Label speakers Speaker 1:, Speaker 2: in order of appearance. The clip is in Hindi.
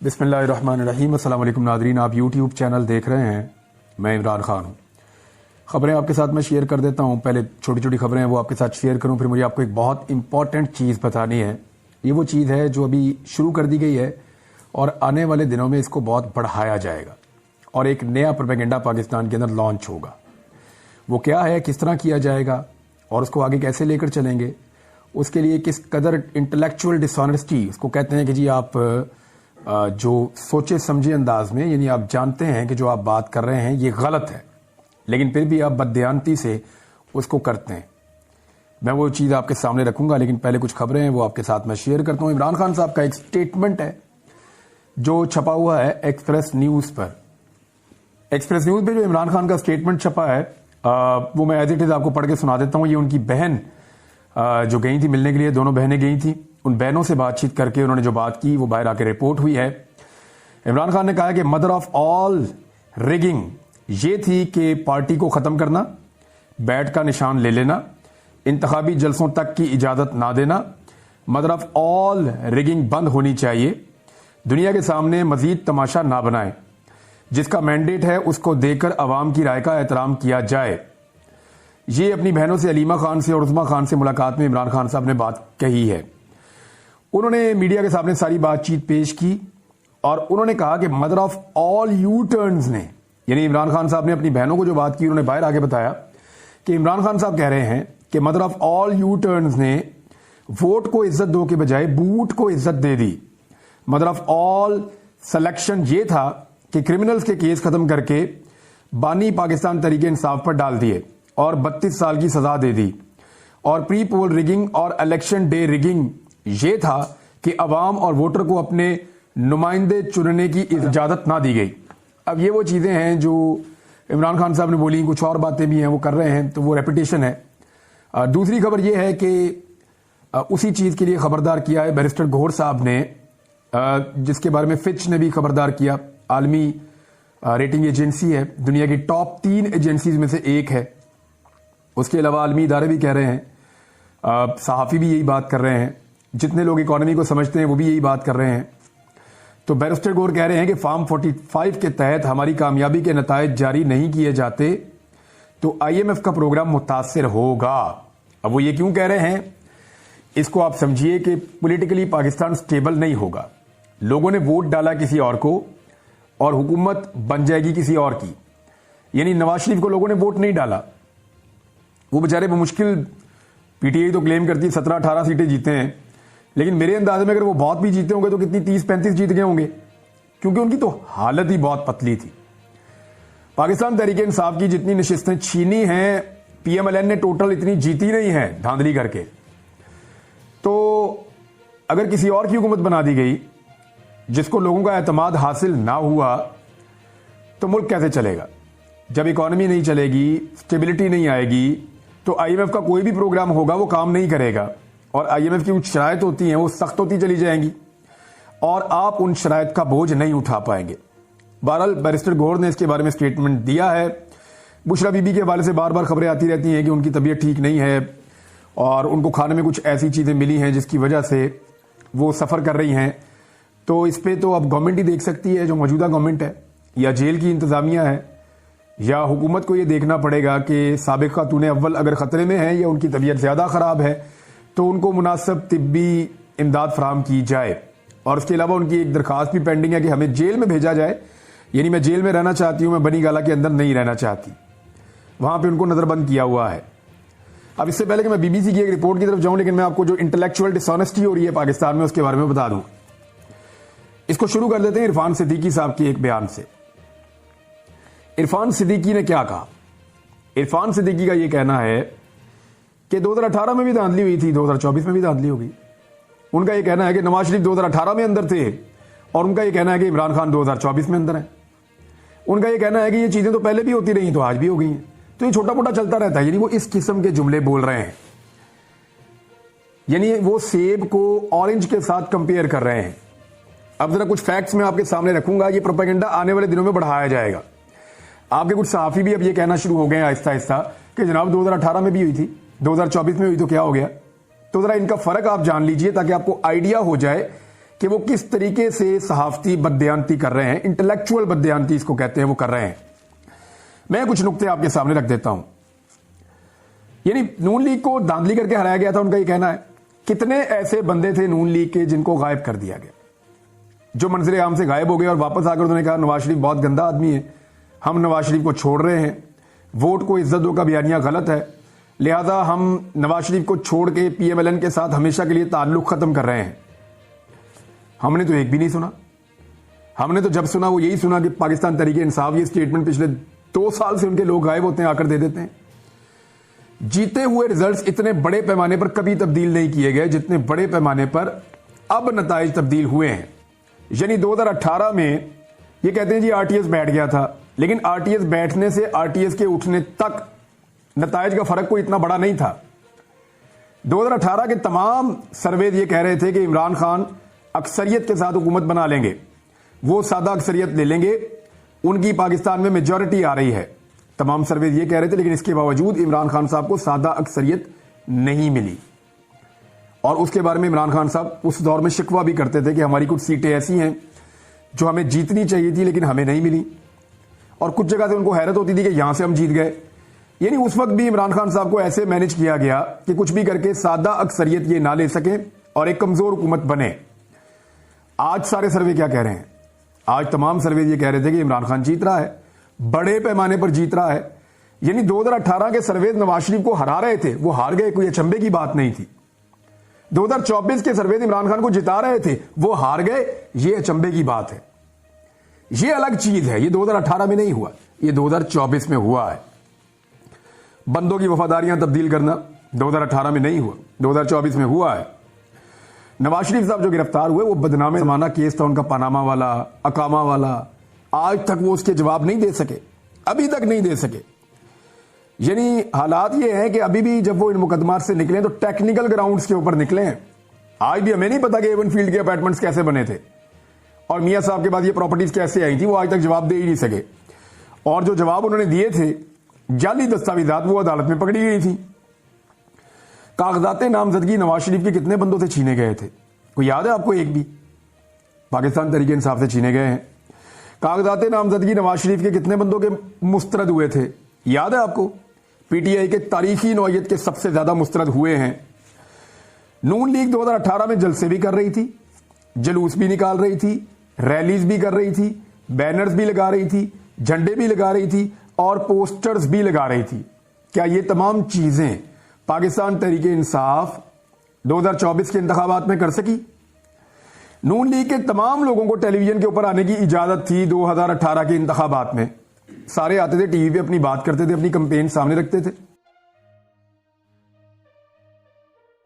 Speaker 1: बिस्मिल्लाहिर्रहमानिर्रहीम। अस्सलाम वालेकुम नादरीन, आप यूट्यूब चैनल देख रहे हैं। मैं इमरान खान हूँ। ख़बरें आपके साथ मैं शेयर कर देता हूँ। पहले छोटी छोटी खबरें हैं वो आपके साथ शेयर करूँ, फिर मुझे आपको एक बहुत इंपॉर्टेंट चीज़ बतानी है। ये वो चीज़ है जो अभी शुरू कर दी गई है और आने वाले दिनों में इसको बहुत बढ़ाया जाएगा और एक नया प्रोपेगेंडा पाकिस्तान के अंदर लॉन्च होगा। वो क्या है, किस तरह किया जाएगा और उसको आगे कैसे लेकर चलेंगे, उसके लिए किस कदर इंटेलेक्चुअल डिसऑनेस्टी, उसको कहते हैं कि जी आप जो सोचे समझे अंदाज में, यानी आप जानते हैं कि जो आप बात कर रहे हैं ये गलत है लेकिन फिर भी आप बददियानती से उसको करते हैं। मैं वो चीज़ आपके सामने रखूंगा, लेकिन पहले कुछ खबरें हैं वो आपके साथ मैं शेयर करता हूं। इमरान खान साहब का एक स्टेटमेंट है जो छपा हुआ है एक्सप्रेस न्यूज़ पर। एक्सप्रेस न्यूज़ पे जो इमरान खान का स्टेटमेंट छपा है वो मैं एज इट इज़ आपको पढ़ के सुना देता हूँ। ये उनकी बहन जो गई थी मिलने के लिए, दोनों बहनें गई थी, उन बहनों से बातचीत करके उन्होंने जो बात की वो बाहर आके रिपोर्ट हुई है। इमरान खान ने कहा कि मदर ऑफ ऑल रिगिंग ये थी कि पार्टी को ख़त्म करना, बैट का निशान ले लेना, इंतखाबी जलसों तक की इजाज़त ना देना। मदर ऑफ ऑल रिगिंग बंद होनी चाहिए, दुनिया के सामने मजीद तमाशा ना बनाए, जिसका मैंडेट है उसको देकर अवाम की राय का एहतराम किया जाए। ये अपनी बहनों से, अलीमा खान से और उस्मा खान से मुलाकात में इमरान खान साहब ने बात कही है। उन्होंने मीडिया के सामने सारी बातचीत पेश की और उन्होंने कहा कि mother of all you turns ने, यानी इमरान खान साहब ने अपनी बहनों को जो बात की उन्होंने बाहर आके बताया कि इमरान खान साहब कह रहे हैं कि mother of all you turns ने वोट को इज्जत दो के बजाय बूट को इज्जत दे दी। मदर ऑफ ऑल सिलेक्शन ये था कि क्रिमिनल्स के केस खत्म करके बानी पाकिस्तान तरीके इंसाफ पर डाल दिए और 32 साल की सजा दे दी। और प्री पोल रिगिंग और इलेक्शन डे रिगिंग ये था कि अवाम और वोटर को अपने नुमाइंदे चुनने की इजाजत ना दी गई। अब ये वो चीजें हैं जो इमरान खान साहब ने बोली, कुछ और बातें भी हैं वो कर रहे हैं, तो वो रेपिटेशन है। दूसरी खबर ये है कि उसी चीज के लिए खबरदार किया है बैरिस्टर गौहर साहब ने, जिसके बारे में फिच ने भी खबरदार किया। आलमी रेटिंग एजेंसी है, दुनिया की टॉप 3 एजेंसीज में से एक है। उसके अलावा आलमी इदारे भी कह रहे हैं, सहाफ़ी भी यही बात कर रहे हैं, जितने लोग इकोनॉमी को समझते हैं वो भी यही बात कर रहे हैं। तो बैरिस्टर गौहर कह रहे हैं कि फार्म 45 के तहत हमारी कामयाबी के नतायज जारी नहीं किए जाते तो IMF का प्रोग्राम मुतासिर होगा। अब वो ये क्यों कह रहे हैं, इसको आप समझिए कि पॉलिटिकली पाकिस्तान स्टेबल नहीं होगा। लोगों ने वोट डाला किसी और को और हुकूमत बन जाएगी किसी और की, यानी नवाज शरीफ को लोगों ने वोट नहीं डाला, वो बेचारे मुश्किल, PTI तो क्लेम करती है 17-18 सीटें जीते हैं, लेकिन मेरे अंदाजे में अगर वो बहुत भी जीते होंगे तो कितनी 30-35 जीत गए होंगे, क्योंकि उनकी तो हालत ही बहुत पतली थी। पाकिस्तान तहरीक इंसाफ की जितनी नशिस्तें छीनी हैं, PMLN ने टोटल इतनी जीती नहीं है धांधली करके। तो अगर किसी और की हुकूमत बना दी गई जिसको लोगों का एतमाद हासिल ना हुआ तो मुल्क कैसे चलेगा। जब इकोनॉमी नहीं चलेगी, स्टेबिलिटी नहीं आएगी, तो IMF का कोई भी प्रोग्राम होगा वो काम नहीं करेगा और IMF की कुछ शराइत होती हैं वो सख्त होती चली जाएंगी और आप उन शराइत का बोझ नहीं उठा पाएंगे। बहरहाल बैरिस्टर गौहर ने इसके बारे में स्टेटमेंट दिया है। बुशरा बीबी के हवाले से बार बार खबरें आती रहती हैं कि उनकी तबीयत ठीक नहीं है और उनको खाने में कुछ ऐसी चीज़ें मिली हैं जिसकी वजह से वो सफ़र कर रही हैं। तो इस पर तो अब गवर्नमेंट ही देख सकती है, जो मौजूदा गवर्नमेंट है या जेल की इंतज़ामिया है या हुकूमत को ये देखना पड़ेगा कि साबिक़ खातून अव्वल अगर ख़तरे में है या उनकी तबीयत ज़्यादा ख़राब है तो उनको मुनासिब तिब्बी इमदाद फराहम की जाए। और उसके अलावा उनकी एक दरख्वास्त भी पेंडिंग है कि हमें जेल में भेजा जाए, यानी मैं जेल में रहना चाहती हूँ, मैं बनी गाला के अंदर नहीं रहना चाहती, वहाँ पर उनको नज़रबंद किया हुआ है। अब इससे पहले कि मैं BBC की एक रिपोर्ट की तरफ जाऊँ, लेकिन मैं आपको जो इंटेलेक्चुअल डिसऑनेस्टी हो रही है पाकिस्तान में उसके बारे में बता दूँ। इसको शुरू कर देते हैं इरफान सिद्दीकी साहब के एक बयान से। इरफान सिद्दीकी ने क्या कहा। इरफान सिद्दीकी का यह कहना है कि 2018 में भी धांधली हुई थी, 2024 में भी धांधली होगी। उनका यह कहना है कि नवाज शरीफ 2018 में अंदर थे और उनका यह कहना है कि इमरान खान 2024 में अंदर है। उनका यह कहना है कि ये चीजें तो पहले भी होती रही तो आज भी हो गई हैं। तो ये छोटा मोटा चलता रहता है, यानी वो इस किस्म के जुमले बोल रहे हैं, यानी वो सेब को ऑरेंज के साथ कंपेयर कर रहे हैं। अब जरा कुछ फैक्ट्स मैं आपके सामने रखूंगा, ये प्रोपेगेंडा आने वाले दिनों में बढ़ाया जाएगा। आपके कुछ सहाफी भी अब ये कहना शुरू हो गए आहिस्ता आहिस्ता कि जनाब 2018 में भी हुई थी, 2024 में हुई तो क्या हो गया। तो जरा इनका फर्क आप जान लीजिए ताकि आपको आइडिया हो जाए कि वो किस तरीके से सहाफती बदयानती कर रहे हैं, इंटेलेक्चुअल बदयानती इसको कहते हैं, वो कर रहे हैं। मैं कुछ नुक्ते आपके सामने रख देता हूं। यानी नून लीग को धांधली करके हराया गया था, उनका ये कहना है। कितने ऐसे बंदे थे नून लीग के जिनको गायब कर दिया गया, जो मंजरे आम से गायब हो गए और वापस आकर उन्होंने कहा नवाज शरीफ बहुत गंदा आदमी है, हम नवाज शरीफ को छोड़ रहे हैं, वोट को इज्जत दो का बयानिया गलत है, लिहाजा हम नवाज शरीफ को छोड़ के पीएमएलएन के साथ हमेशा के लिए ताल्लुक खत्म कर रहे हैं। हमने तो एक भी नहीं सुना। हमने तो जब सुना वो यही सुना कि पाकिस्तान तहरीक इंसाफ ये स्टेटमेंट पिछले 2 साल से उनके लोग गायब होते हैं, आकर दे देते हैं। जीते हुए रिजल्ट्स इतने बड़े पैमाने पर कभी तब्दील नहीं किए गए जितने बड़े पैमाने पर अब नताइज तब्दील हुए हैं। यानी 2018 में ये कहते हैं जी आरटीएस बैठ गया था, लेकिन आरटीएस बैठने से आरटीएस के उठने तक नताइज का फर्क कोई इतना बड़ा नहीं था। 2018 के तमाम सर्वे ये कह रहे थे कि इमरान खान अक्सरियत के साथ हुकूमत बना लेंगे, वो सादा अक्सरियत ले लेंगे, उनकी पाकिस्तान में मेजॉरिटी आ रही है। तमाम सर्वे ये कह रहे थे, लेकिन इसके बावजूद इमरान खान साहब को सादा अक्सरियत नहीं मिली। और उसके बारे में इमरान खान साहब उस दौर में शिकवा भी करते थे कि हमारी कुछ सीटें ऐसी हैं जो हमें जीतनी चाहिए थी लेकिन हमें नहीं मिली, और कुछ जगह से उनको हैरत होती थी कि यहां से हम जीत गए। यानी उस वक्त भी इमरान खान साहब को ऐसे मैनेज किया गया कि कुछ भी करके सादा अक्सरियत ये ना ले सके और एक कमजोर हुकूमत बने। आज सारे सर्वे क्या कह रहे हैं? आज तमाम सर्वे ये कह रहे थे कि इमरान खान जीत रहा है, बड़े पैमाने पर जीत रहा है। यानी 2018 के सर्वे नवाज शरीफ को हरा रहे थे, वो हार गए, कोई अचंभे की बात नहीं थी। 2024 के सर्वे इमरान खान को जिता रहे थे, वो हार गए, ये अचंभे की बात है। ये अलग चीज है, ये 2018 में नहीं हुआ, ये 2024 में हुआ है। बंदों की वफादारियां तब्दील करना 2018 में नहीं हुआ, 2024 में हुआ है। नवाज शरीफ साहब जो गिरफ्तार हुए वो बदनामे जमाना केस था उनका, पनामा वाला, अकामा वाला। आज तक वो उसके जवाब नहीं दे सके, अभी तक नहीं दे सके। यानी हालात ये हैं कि अभी भी जब वो इन मुकदमात से निकले तो टेक्निकल ग्राउंड्स के ऊपर निकले हैं। आज भी हमें नहीं पता कि एवन फील्ड के अपार्टमेंट्स कैसे बने थे और मियां साहब के बाद ये प्रॉपर्टीज कैसे आई थी, वो आज तक जवाब दे ही नहीं सके। और जो जवाब उन्होंने दिए थे, जाली दस्तावेजात, वो अदालत में पकड़ी गई थी। कागजात नामजदगी नवाज शरीफ के कितने बंदों से छीने गए थे, कोई याद है आपको? एक भी। पाकिस्तान तहरीक इंसाफ से छीने गए हैं। कागजात नामजदगी नवाज शरीफ के कितने बंदों के मुस्तरद हुए थे, याद है आपको? पीटीआई के तारीखी नौयत के सबसे ज्यादा मुस्तरद हुए हैं। नून लीग 2018 में जलसे भी कर रही थी, जलूस भी निकाल रही थी, रैलीज भी कर रही थी, बैनर्स भी लगा रही थी, झंडे भी लगा रही थी और पोस्टर्स भी लगा रही थी। क्या ये तमाम चीजें पाकिस्तान तहरीक इंसाफ 2024 के इंतखाबात में कर सकी? नून लीग के तमाम लोगों को टेलीविजन के ऊपर आने की इजाजत थी 2018 के इंतखाबात में। सारे आते थे टीवी पे, अपनी बात करते थे, अपनी कैंपेन सामने रखते थे।